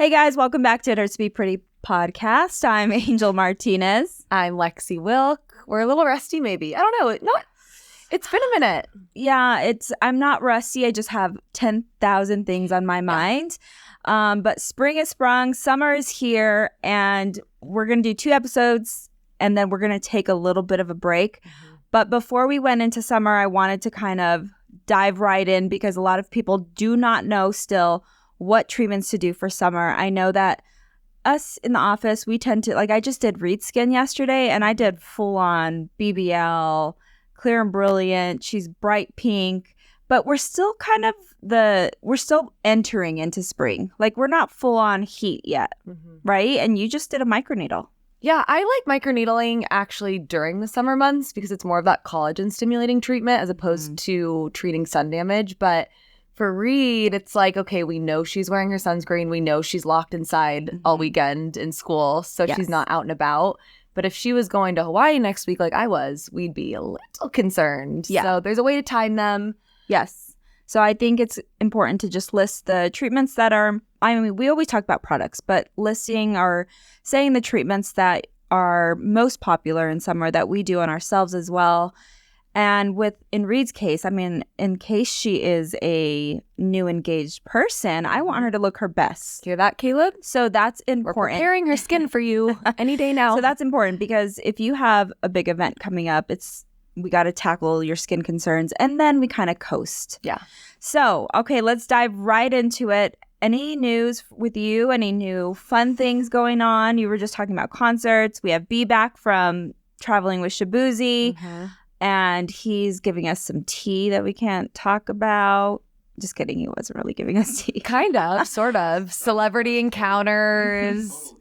Hey guys, welcome back to It Be Pretty podcast. I'm Angel Martinez. I'm Lexi Wilk. We're a little rusty, maybe. I don't know. No, it's been a minute. Yeah, I'm not rusty. I just have 10,000 things on my mind. But spring has sprung, summer is here, and we're going to do 2 episodes, and then we're going to take a little bit of a break. Mm-hmm. But before we went into summer, I wanted to kind of dive right in because a lot of people do not know still what treatments to do for summer. I know that us in the office, we tend to, like I just did Reed Skin yesterday and I did full on BBL, Clear and Brilliant. She's bright pink, but we're still we're still entering into spring. Like we're not full on heat yet, right? And you just did a microneedle. Yeah, I like microneedling actually during the summer months because it's more of that collagen stimulating treatment as opposed to treating sun damage. But for Reed, it's like, okay, we know she's wearing her sunscreen. We know she's locked inside all weekend in school, so she's not out and about. But if she was going to Hawaii next week like I was, we'd be a little concerned. Yeah. So there's a way to time them. Yes. So I think it's important to just list the treatments that are, I mean, we always talk about products, but listing or saying the treatments that are most popular in summer that we do on ourselves as well. And in Reed's case, I mean, in case she is a new engaged person, I want her to look her best. Hear that, Caleb? So that's important. We're preparing her skin for you any day now. So that's important because if you have a big event coming up, we got to tackle your skin concerns and then we kind of coast. Yeah. So, okay, let's dive right into it. Any news with you? Any new fun things going on? You were just talking about concerts. We have B back from traveling with Shabuzi. Mm-hmm. And he's giving us some tea that we can't talk about. Just kidding. He wasn't really giving us tea. Kind of, sort of. Celebrity encounters.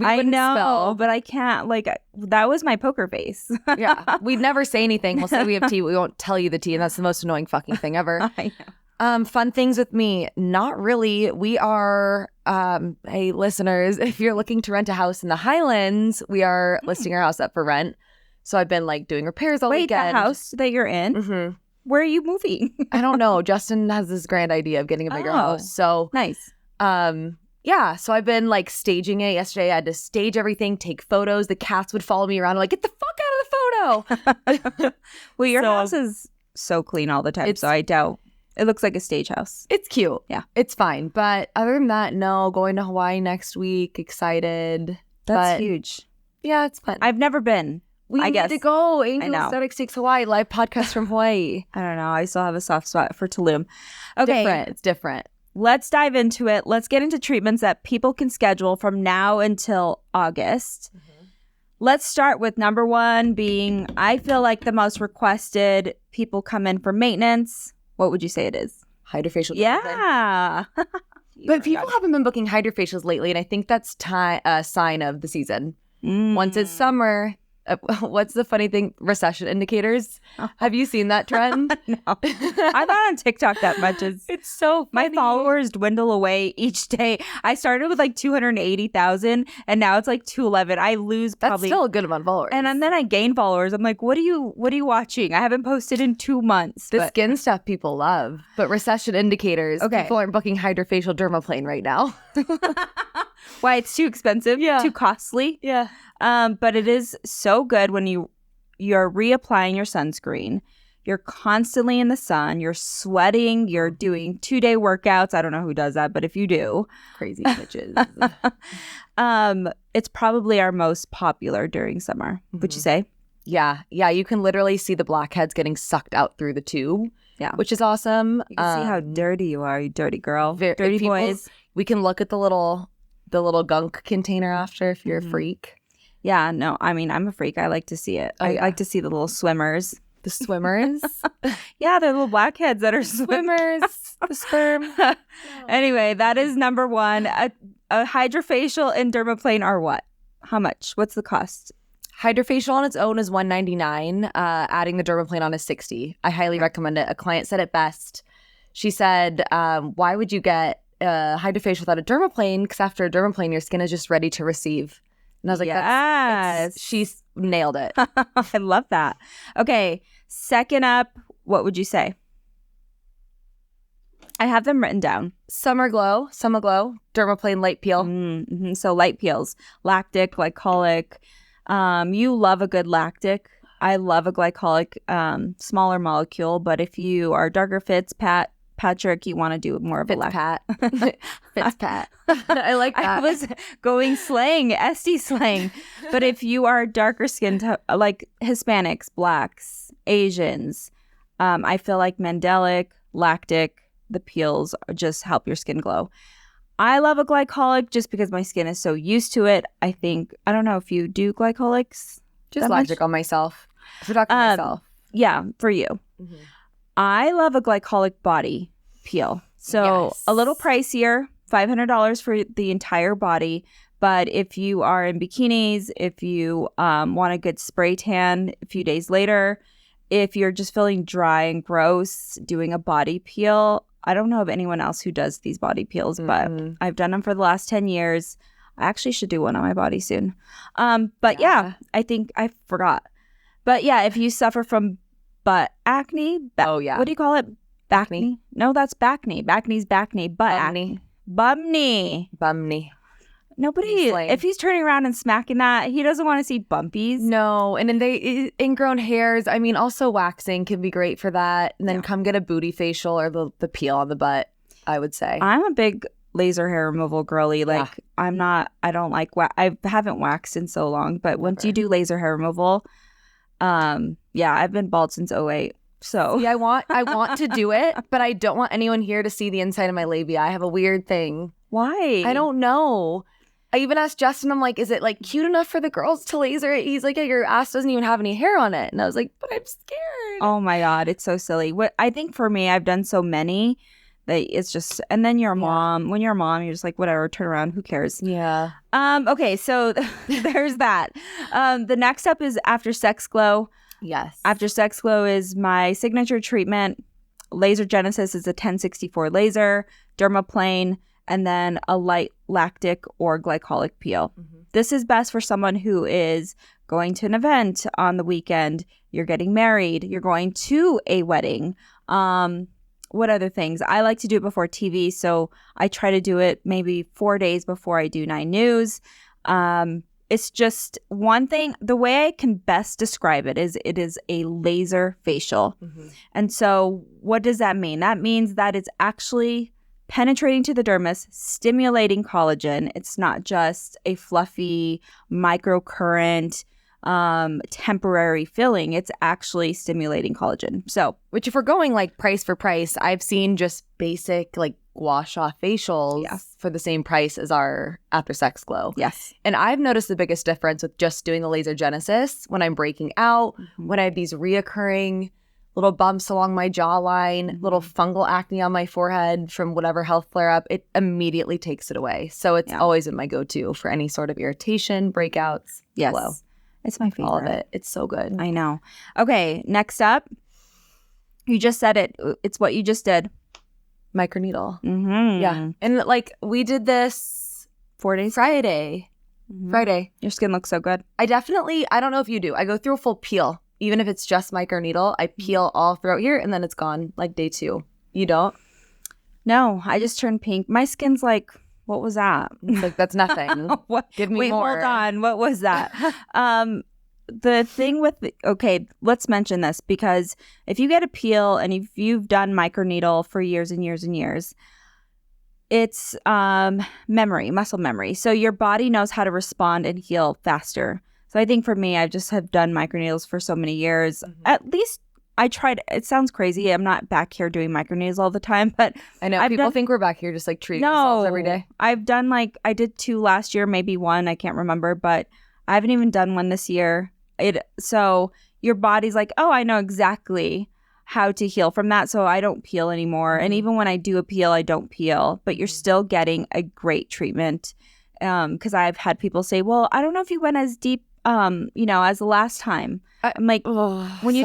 I know, but I can't. That was my poker face. Yeah. We'd never say anything. We'll say we have tea. We won't tell you the tea. And that's the most annoying fucking thing ever. I know. Fun things with me. Not really. We are, hey, listeners, if you're looking to rent a house in the Highlands, we are listing our house up for rent. So I've been doing repairs all weekend. Wait, the house that you're in? Mm-hmm. Where are you moving? I don't know. Justin has this grand idea of getting a bigger house. So nice. Yeah. So I've been staging it. Yesterday I had to stage everything, take photos. The cats would follow me around. I'm like, get the fuck out of the photo. Well, your house is so clean all the time. So I doubt it looks like a stage house. It's cute. Yeah. It's fine. But other than that, no, going to Hawaii next week. Excited. That's huge. Yeah, it's fun. I've never been. We need to go. Angel Aesthetics Takes Hawaii, live podcast from Hawaii. I don't know. I still have a soft spot for Tulum. Okay. It's different. Let's dive into it. Let's get into treatments that people can schedule from now until August. Mm-hmm. Let's start with number 1 being, I feel like the most requested. People come in for maintenance. What would you say it is? Hydrofacial. Yeah. But people haven't been booking hydrofacials lately, and I think that's a sign of the season. Once it's summer... what's the funny thing? Recession indicators. Oh. Have you seen that trend? No. I'm not on TikTok that much. It's so funny. My followers dwindle away each day. I started with 280,000 and now it's 211. I lose probably. That's still a good amount of followers. And then I gain followers. I'm like, what are you watching? I haven't posted in 2 months. The skin stuff people love. But recession indicators. Okay. People aren't booking hydrofacial dermaplane right now. Why? It's too expensive. Yeah. Too costly. Yeah. But it is so good when you're reapplying your sunscreen. You're constantly in the sun. You're sweating. You're doing 2-day workouts. I don't know who does that, but if you do, crazy bitches. It's probably our most popular during summer. Would you say? Yeah. Yeah. You can literally see the blackheads getting sucked out through the tube. Yeah. Which is awesome. You can see how dirty you are, you dirty girl. Dirty boys. We can look at the little gunk container after if you're a freak. Yeah, no, I mean, I'm a freak. I like to see it. I like to see the little swimmers. The swimmers? Yeah, they're little blackheads that are swimmers. The sperm. Anyway, that is number 1. A hydrofacial and dermaplane are what? How much? What's the cost? Hydrofacial on its own is $199. Adding the dermaplane on is $60. I highly recommend it. A client said it best. She said, why would you get a hydrofacial without a dermaplane? Because after a dermaplane, your skin is just ready to receive. And I was like, yes. She's nailed it. I love that. Okay. Second up, what would you say? I have them written down. Summer Glow, Dermaplane Light Peel. Mm-hmm. So light peels, lactic, glycolic. You love a good lactic. I love a glycolic, smaller molecule. But if you are darker Patrick, you want to do more of a lactic. Fitzpat. I like that. I was going slang, SD slang. But if you are darker skinned, like Hispanics, Blacks, Asians, I feel like mandelic, lactic, the peels just help your skin glow. I love a glycolic just because my skin is so used to it. I don't know if you do glycolics. Just lactic on myself. For talking myself. Yeah, for you. Mm-hmm. I love a glycolic body peel. So a little pricier, $500 for the entire body. But if you are in bikinis, if you want a good spray tan a few days later, if you're just feeling dry and gross, doing a body peel. I don't know of anyone else who does these body peels, but I've done them for the last 10 years. I actually should do one on my body soon. But yeah, I think I forgot. But yeah, if you suffer from butt acne, what do you call it? Bacne? No, that's bacne. Bacne's bacne. Butt acne. Bumney. Nobody, if he's turning around and smacking that, he doesn't want to see bumpies. No, and then ingrown hairs. I mean, also waxing can be great for that. And then come get a booty facial or the peel on the butt, I would say. I'm a big laser hair removal girly. Like, I haven't waxed in so long, but once you do laser hair removal, I've been bald since 2008. So yeah, I want to do it, but I don't want anyone here to see the inside of my labia. I have a weird thing. Why? I don't know. I even asked Justin, I'm like, is it like cute enough for the girls to laser it? He's like, yeah, your ass doesn't even have any hair on it. And I was like, but I'm scared. Oh my God, it's so silly. I think for me, I've done so many that it's just, and then you're a mom. When you're a mom, you're just like, whatever, turn around, who cares? Yeah. Okay, so there's that. The next up is After Sex Glow. Yes. After Sex Glow is my signature treatment. Laser Genesis is a 1064 laser, dermaplane, and then a light lactic or glycolic peel. Mm-hmm. This is best for someone who is going to an event on the weekend, you're getting married, you're going to a wedding. What other things? I like to do it before TV, so I try to do it maybe 4 days before I do 9 News. It's just one thing. The way I can best describe it is a laser facial. Mm-hmm. And so what does that mean? That means that it's actually penetrating to the dermis, stimulating collagen. It's not just a fluffy microcurrent temporary filling. It's actually stimulating collagen. So, which if we're going like price for price, I've seen just basic like wash off facials for the same price as our After Sex Glow. Yes. And I've noticed the biggest difference with just doing the Laser Genesis when I'm breaking out, when I have these reoccurring little bumps along my jawline, little fungal acne on my forehead from whatever health flare up, it immediately takes it away. So it's always in my go-to for any sort of irritation, breakouts, glow. It's my favorite. All of it. It's so good. I know. Okay, next up, you just said it. It's what you just did. Microneedle. Mm-hmm. Yeah. And like we did this 4 days? Friday. Mm-hmm. Friday. Your skin looks so good. I don't know if you do. I go through a full peel. Even if it's just microneedle, I peel all throughout here and then it's gone like day 2. You don't? No, I just turned pink. My skin's like, what was that? Like, that's nothing. Give me more. Hold on. What was that? The thing with, let's mention this because if you get a peel and if you've done microneedle for years and years and years, it's muscle memory. So your body knows how to respond and heal faster. So I think for me, I just have done microneedles for so many years. Mm-hmm. At least I tried. It sounds crazy. I'm not back here doing microneedles all the time, but I know people think we're back here just like treating ourselves every day. I've done I did 2 last year, maybe 1. I can't remember, but I haven't even done one this year. So your body's like, oh, I know exactly how to heal from that. So I don't peel anymore. Mm-hmm. And even when I do a peel, I don't peel, but you're still getting a great treatment. Because I've had people say, well, I don't know if you went as deep as the last time. I'm like, when you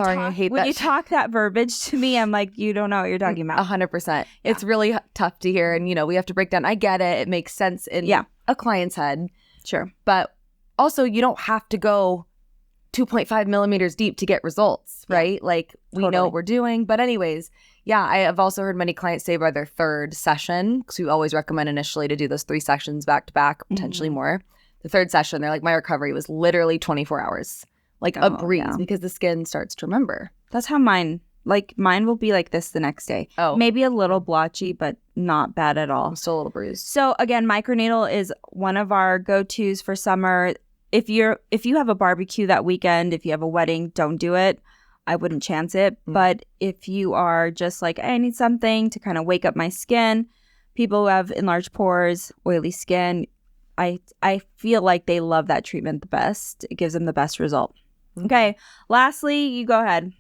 talk that verbiage to me, I'm like, you don't know what you're talking about. 100%. Yeah. It's really tough to hear. And, we have to break down. I get it. It makes sense in a client's head. Sure. But also, you don't have to go 2.5 millimeters deep to get results, right? Like, we know what we're doing. But anyways, Yeah, I have also heard many clients say by their third session, because we always recommend initially to do those 3 sessions back to back, potentially more. The third session, they're like, my recovery was literally 24 hours. Like a breeze, because the skin starts to remember. That's how mine will be like this the next day. Oh. Maybe a little blotchy, but not bad at all. I'm still a little bruised. So again, microneedle is one of our go-tos for summer. If you have a barbecue that weekend, if you have a wedding, don't do it. I wouldn't chance it. But if you are just like, I need something to kind of wake up my skin, people who have enlarged pores, oily skin, I feel like they love that treatment the best. It gives them the best result. Okay. Lastly, you go ahead.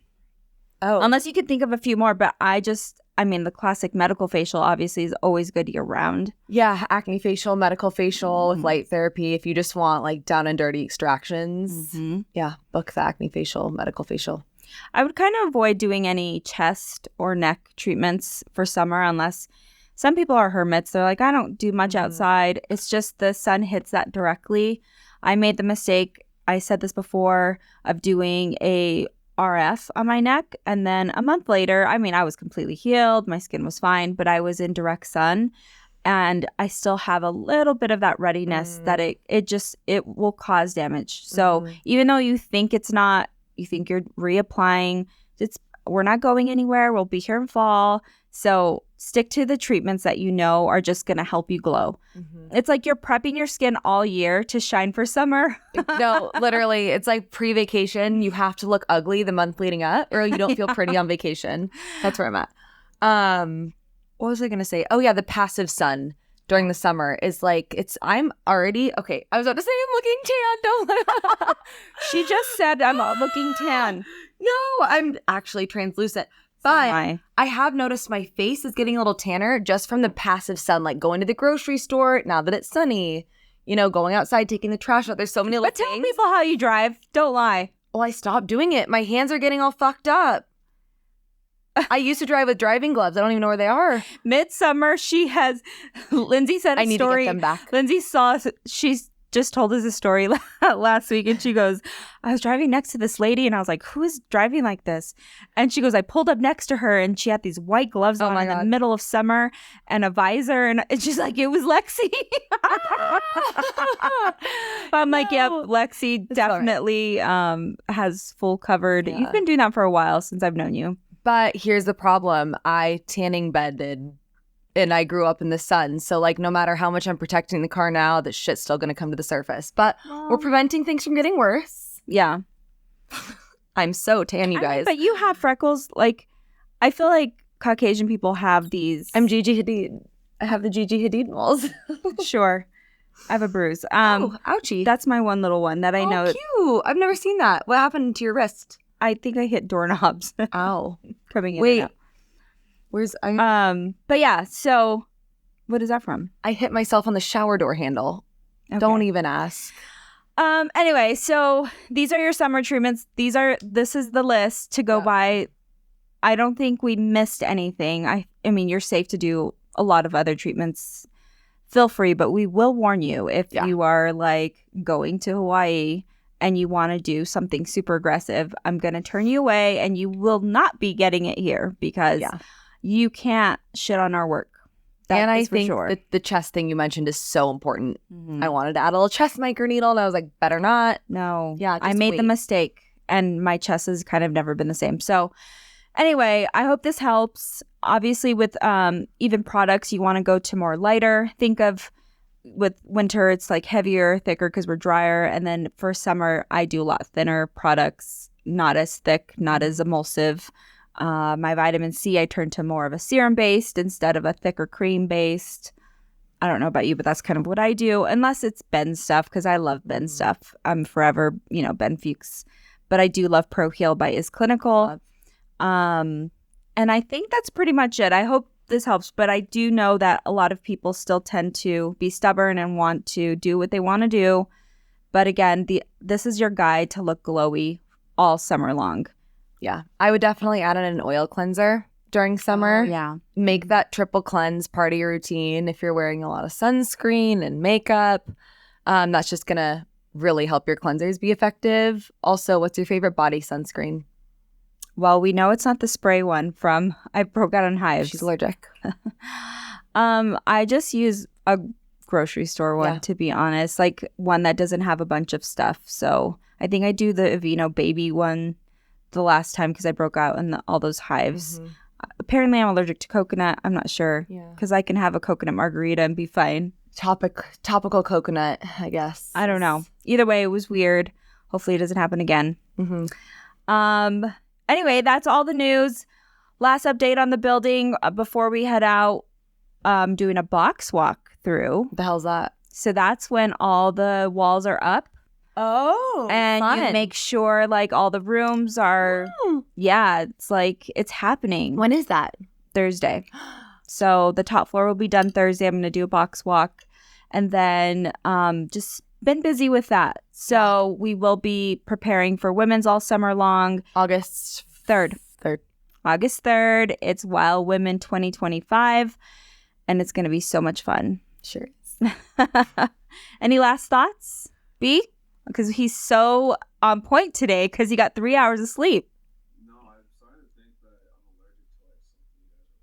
Oh. Unless you could think of a few more, but the classic medical facial obviously is always good year round. Yeah, acne facial, medical facial with light therapy. If you just want like down and dirty extractions, yeah, book the acne facial, medical facial. I would kind of avoid doing any chest or neck treatments for summer unless some people are hermits. They're like, I don't do much outside. It's just the sun hits that directly. I made the mistake, I said this before, of doing a RF on my neck. And then a month later, I was completely healed. My skin was fine, but I was in direct sun. And I still have a little bit of that readiness that it will cause damage. So even though you think it's not, you think you're reapplying, we're not going anywhere. We'll be here in fall. So stick to the treatments that you know are just going to help you glow. It's like you're prepping your skin all year to shine for summer. No, literally, it's like pre-vacation. You have to look ugly the month leading up or you don't feel pretty on vacation. That's where I'm at. What was I going to say? Oh, yeah, the passive sun during the summer is like, I'm already, okay, I was about to say I'm looking tan. Don't She just said I'm looking tan. No, I'm actually translucent. But I have noticed my face is getting a little tanner just from the passive sun, like going to the grocery store now that it's sunny, going outside, taking the trash out. There's so many little things. But tell people how you drive. Don't lie. Well, I stopped doing it. My hands are getting all fucked up. I used to drive with driving gloves. I don't even know where they are. Midsummer, Lindsay said a story. I need to get them back. Lindsay she's just told us a story last week, and she goes, I was driving next to this lady, and I was like, who is driving like this? And she goes, I pulled up next to her, and she had these white gloves on in the middle of summer and a visor, and she's like, it was Lexi. I'm like, yep, Lexi definitely has full covered. Yeah. You've been doing that for a while since I've known you. But here's the problem. I tanning bedded and I grew up in the sun. So like no matter how much I'm protecting the car now, the shit's still going to come to the surface. But we're preventing things from getting worse. Yeah. I'm so tan, you guys. But you have freckles. Like, I feel like Caucasian people have these. I'm Gigi Hadid. I have the Gigi Hadid moles. Sure. I have a bruise. Oh, ouchie. That's my one little one that I know. Cute. I've never seen that. What happened to your wrist? I think I hit doorknobs. Ow. Coming in. Wait. And out. But yeah, so what is that from? I hit myself on the shower door handle. Okay. Don't even ask. Anyway, so these are your summer treatments. This is the list to go by. I don't think we missed anything. I mean, you're safe to do a lot of other treatments. Feel free, but we will warn you if you are like going to Hawaii and you want to do something super aggressive, I'm going to turn you away and you will not be getting it here because you can't shit on our work. And I think the chest thing you mentioned is so important. Mm-hmm. I wanted to add a little chest microneedle and I was like, better not. No. Yeah. I made the mistake and my chest has kind of never been the same. So anyway, I hope this helps. Obviously with even products, you want to go to more lighter. Think of with winter, it's like heavier, thicker because we're drier. And then for summer, I do a lot thinner products, not as thick, not as emulsive. My vitamin C, I turned to more of a serum-based instead of a thicker cream-based. I don't know about you, but that's kind of what I do, unless it's Ben stuff, because I love Ben stuff. I'm forever, Ben Fuchs. But I do love Pro Heal by Is Clinical. And I think that's pretty much it. I hope this helps, but I do know that a lot of people still tend to be stubborn and want to do what they want to do. But again, this is your guide to look glowy all summer long. Yeah, I would definitely add in an oil cleanser during summer. Yeah. Make that triple cleanse part of your routine if you're wearing a lot of sunscreen and makeup. That's just going to really help your cleansers be effective. Also, what's your favorite body sunscreen? Well, we know it's not the spray one from I broke out in hives. She's allergic. I just use a grocery store one, to be honest, like one that doesn't have a bunch of stuff. So I think I do the Aveeno baby one the last time because I broke out in all those hives. Apparently I'm allergic to coconut. I'm not sure because I can have a coconut margarita and be fine. Topical coconut, I guess. I don't know. Either way, it was weird. Hopefully it doesn't happen again. Anyway, that's all the news. Last update on the building before we head out, doing a box walk through. The hell's that? So that's when all the walls are up. Oh, and fun. You make sure like all the rooms are, it's like it's happening. When is that? Thursday. So the top floor will be done Thursday. I'm going to do a box walk and then just been busy with that. So we will be preparing for women's all summer long. August 3rd. August 3rd. It's Wild Women 2025 and it's going to be so much fun. Sure. Any last thoughts, B? Because he's so on point today because he got 3 hours of sleep. No, I'm starting to think that I'm allergic to like something you guys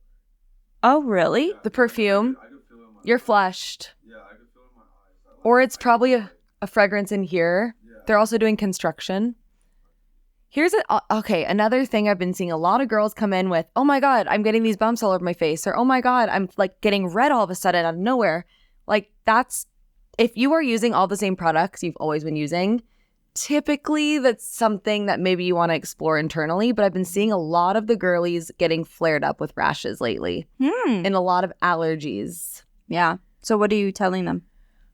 are wearing. Oh, really? The perfume. I can feel it in my You're flushed. Yeah, I can feel it in my eyes. Or it's probably a fragrance in here. Yeah. They're also doing construction. Another thing I've been seeing a lot of girls come in with, oh my God, I'm getting these bumps all over my face. Or, oh my God, I'm like getting red all of a sudden out of nowhere. Like that's, if you are using all the same products you've always been using, typically that's something that maybe you want to explore internally. But I've been seeing a lot of the girlies getting flared up with rashes lately and a lot of allergies. Yeah. So what are you telling them?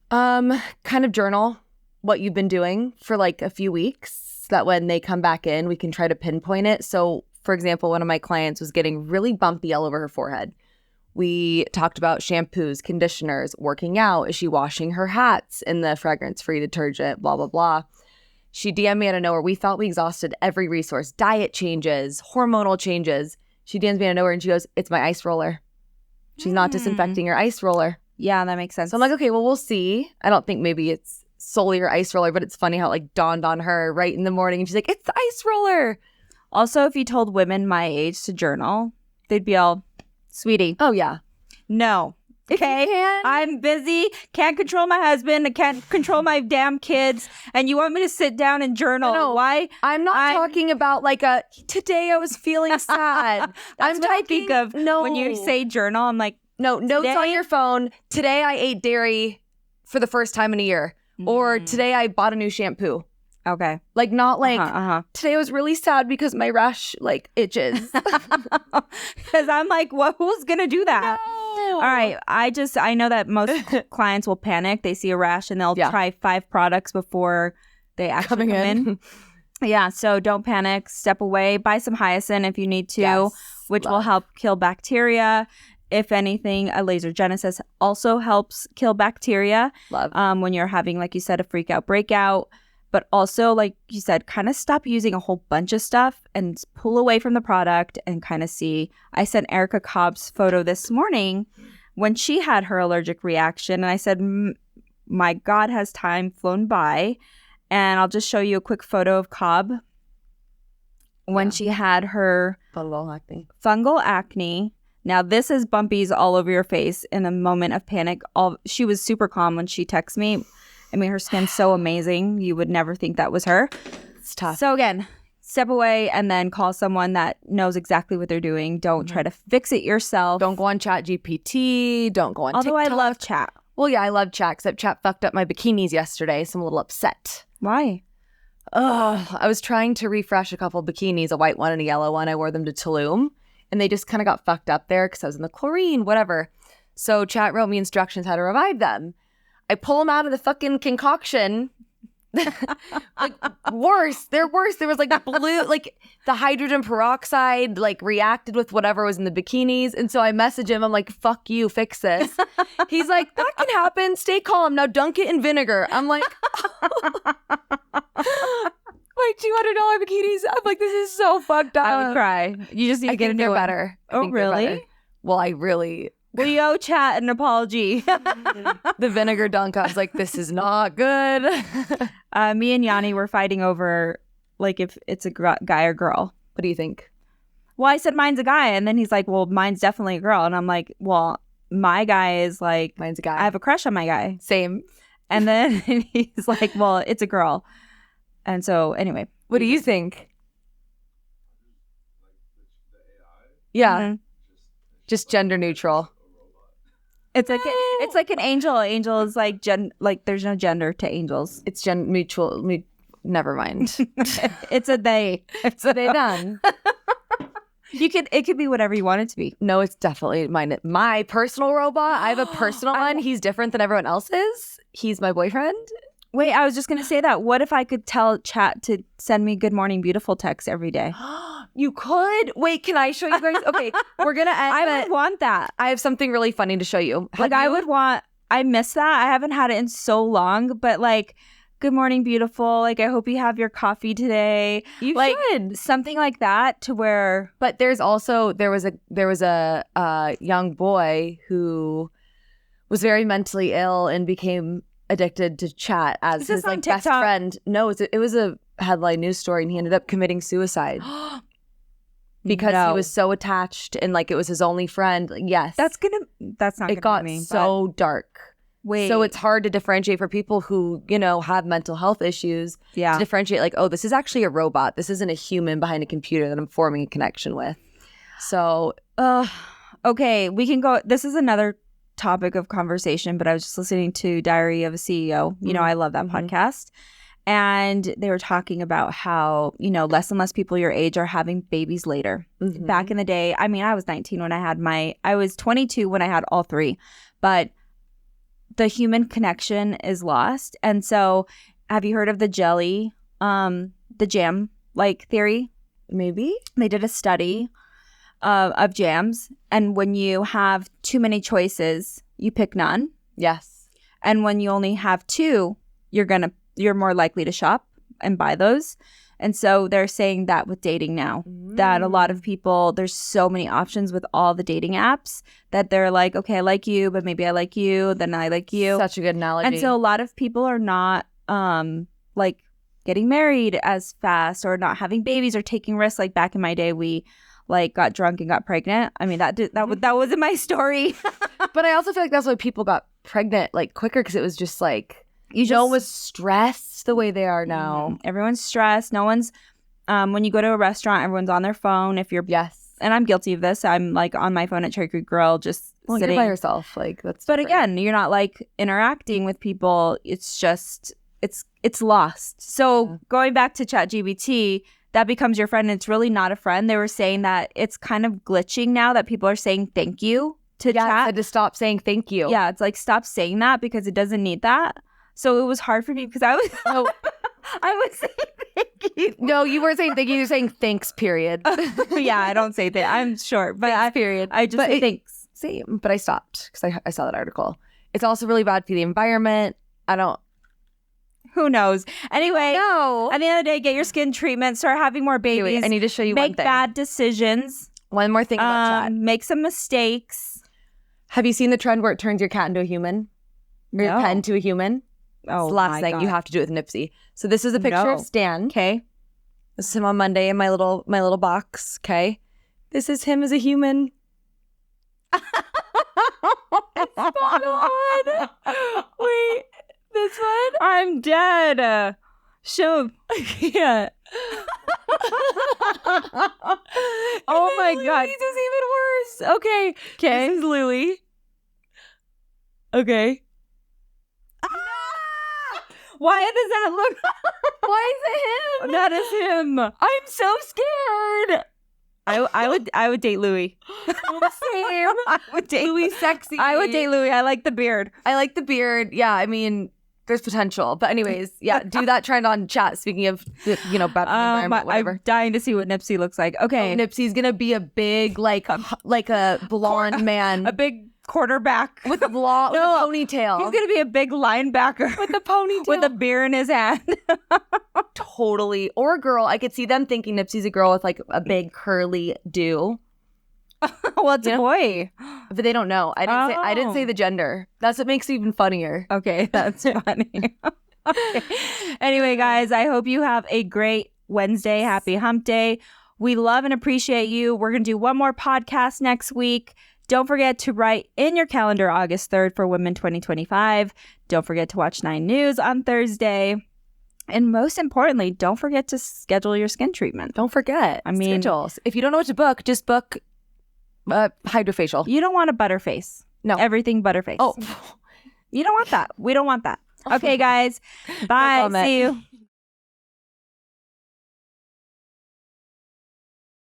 Kind of journal what you've been doing for like a few weeks, so that when they come back in, we can try to pinpoint it. So for example, one of my clients was getting really bumpy all over her forehead. We talked about shampoos, conditioners, working out. Is she washing her hats in the fragrance-free detergent, blah, blah, blah. She DM'd me out of nowhere. We thought we exhausted every resource, diet changes, hormonal changes. She DM'd me out of nowhere and she goes, it's my ice roller. She's not disinfecting her ice roller. Yeah, that makes sense. So I'm like, okay, well, we'll see. I don't think maybe it's solely her ice roller, but it's funny how it like dawned on her right in the morning. And she's like, it's the ice roller. Also, if you told women my age to journal, they'd be all, sweetie. Oh, yeah. No. Okay. I'm busy. Can't control my husband. I can't control my damn kids. And you want me to sit down and journal? No, why? I'm not talking about like today I was feeling sad. I'm talking of when you say journal, I'm like, no, notes on your phone. Today I ate dairy for the first time in a year. Or today I bought a new shampoo. Okay. Like not like today I was really sad because my rash like itches. Because I'm like, who's going to do that? No. All right. I know that most clients will panic. They see a rash and they'll try 5 products before they actually come in. Yeah. So don't panic. Step away. Buy some hyacinth if you need to, which will help kill bacteria. If anything, a laser genesis also helps kill bacteria. When you're having, like you said, a freak out breakout. But also, like you said, kind of stop using a whole bunch of stuff and pull away from the product and kind of see. I sent Erica Cobb's photo this morning when she had her allergic reaction. And I said, my God, has time flown by? And I'll just show you a quick photo of Cobb when she had her fungal acne. Now, this is bumpies all over your face in a moment of panic. She was super calm when she texted me. I mean, her skin's so amazing. You would never think that was her. It's tough. So again, step away and then call someone that knows exactly what they're doing. Don't try to fix it yourself. Don't go on ChatGPT. Don't go on TikTok. I love chat. Well, yeah, I love chat, except chat fucked up my bikinis yesterday, so I'm a little upset. Why? I was trying to refresh a couple bikinis, a white one and a yellow one. I wore them to Tulum, and they just kind of got fucked up there because I was in the chlorine, whatever. So chat wrote me instructions how to revive them. I pull them out of the fucking concoction. Like worse. They're worse. There was like blue, like the hydrogen peroxide like reacted with whatever was in the bikinis. And so I message him. I'm like, fuck you, fix this. He's like, that can happen. Stay calm. Now dunk it in vinegar. I'm like, my $200 bikinis. I'm like, this is so fucked up. I would cry. You just need to get a new one. Better. Oh, really? Well, I really... We owe chat an apology. The vinegar dunk, I was like, this is not good. Me and Yanni were fighting over, like, if it's a guy or girl. What do you think? Well, I said mine's a guy, and then he's like, well, mine's definitely a girl. And I'm like, well, my guy is like, Mine's a guy. I have a crush on my guy. Same. And then he's like, well, it's a girl. And so anyway. What do you think? The AI, Yeah. Mhm. Just gender neutral. It's like an angel. Angel is like there's no gender to angels. It's mutual. Never mind. It's a they. It's a They done. It could be whatever you want it to be. No, it's definitely mine. My personal robot. I have a personal one. He's different than everyone else's. He's my boyfriend. Wait, I was just gonna say that. What if I could tell chat to send me "Good morning, beautiful" text every day? You could. Wait, can I show you guys? Okay, we're gonna end. I would want that. I have something really funny to show you. I miss that. I haven't had it in so long, but like, "Good morning, beautiful." Like, I hope you have your coffee today. You like, should. something like that to where. But there was a young boy who was very mentally ill and became addicted to chat as Is this his on like best TikTok? friend. No, it was a headline news story, and he ended up committing suicide because he was so attached and like it was his only friend. Yes, That's not. it gonna got be me, so dark. Wait. So it's hard to differentiate for people who, have mental health issues Yeah. to differentiate like, oh, this is actually a robot. This isn't a human behind a computer that I'm forming a connection with. So, Okay, we can go. This is another topic of conversation, but I was just listening to Diary of a CEO. I love that podcast. And they were talking about how, less and less people your age are having babies later. mhm. Back in the day, I mean, I was 19 when I was 22 when I had all three, but the human connection is lost. And so have you heard of the jam like theory? Maybe. They did a study of jams, and when you have too many choices, you pick none. Yes. And when you only have two, you're more likely to shop and buy those. And so they're saying that with dating now, that a lot of people, there's so many options with all the dating apps that they're like, okay, I like you, but maybe I like you, then I like you. Such a good analogy. And so a lot of people are not like getting married as fast or not having babies or taking risks. Like back in my day, we like got drunk and got pregnant. I mean, that wasn't my story. But I also feel like that's why people got pregnant like quicker, because it was just like no one was stressed the way they are now. Everyone's stressed. No one's when you go to a restaurant, everyone's on their phone. If you're Yes. and I'm guilty of this. I'm like on my phone at Cherry Creek Grill, just sitting you're by yourself. Like that's. But different. again, you're not like interacting with people. It's just it's lost. So going back to ChatGPT, that becomes your friend. And it's really not a friend. They were saying that it's kind of glitching now that people are saying thank you to chat. Said to stop saying thank you. Yeah, it's like stop saying that because it doesn't need that. So it was hard for me because I was I was saying thank you. No, you weren't saying thank you. You're saying thanks. Period. Yeah, I don't say that. I'm short, but Thanks, period. I just say thanks. Same, but I stopped because I saw that article. It's also really bad for the environment. Who knows? Anyway, No. at the end of the day, get your skin treatment, start having more babies. Wait, I need to show you one Make thing. bad decisions. One more thing about chat. Make some mistakes. Have you seen the trend where it turns your cat into a human? Or your No. pet into a human? Oh, It's the last my thing. God. You have to do it with Nipsey. So this is a picture of No. Stan. Okay. This is him on Monday in my little box. Okay. This is him as a human. Spot on. Wait, this one? I'm dead. Show. Yeah. Oh my God. Louis is even worse. Okay. Okay. This is Louis. Okay. Why does that look? Why is it him? That is him. I'm so scared. I would date Louis. Same. I would date Louis sexy. I would date Louis. I like the beard. I like the beard. Yeah, I mean, there's potential. But anyways, yeah, do that trend on chat. Speaking of, bad for the environment, whatever. I'm dying to see what Nipsey looks like. Okay. Nipsey's gonna be a big, like a blonde man, A big quarterback with a ponytail. He's gonna be a big linebacker with a ponytail, with a beer in his hand. totally. Or a girl. I could see them thinking Nipsey's a girl with like a big curly do. Well, it's a boy. But they don't know. I didn't say the gender. That's what makes it even funnier. Okay, that's funny. Okay. Anyway, guys, I hope you have a great Wednesday. Happy Hump Day. We love and appreciate you. We're going to do one more podcast next week. Don't forget to write in your calendar August 3rd for Women 2025. Don't forget to watch 9 News on Thursday. And most importantly, don't forget to schedule your skin treatment. Don't forget. I mean, schedules. If you don't know what to book, just book hydrofacial. You don't want a butterface. No. Everything butterface. Oh. You don't want that. We don't want that. Okay, guys. Bye. See you.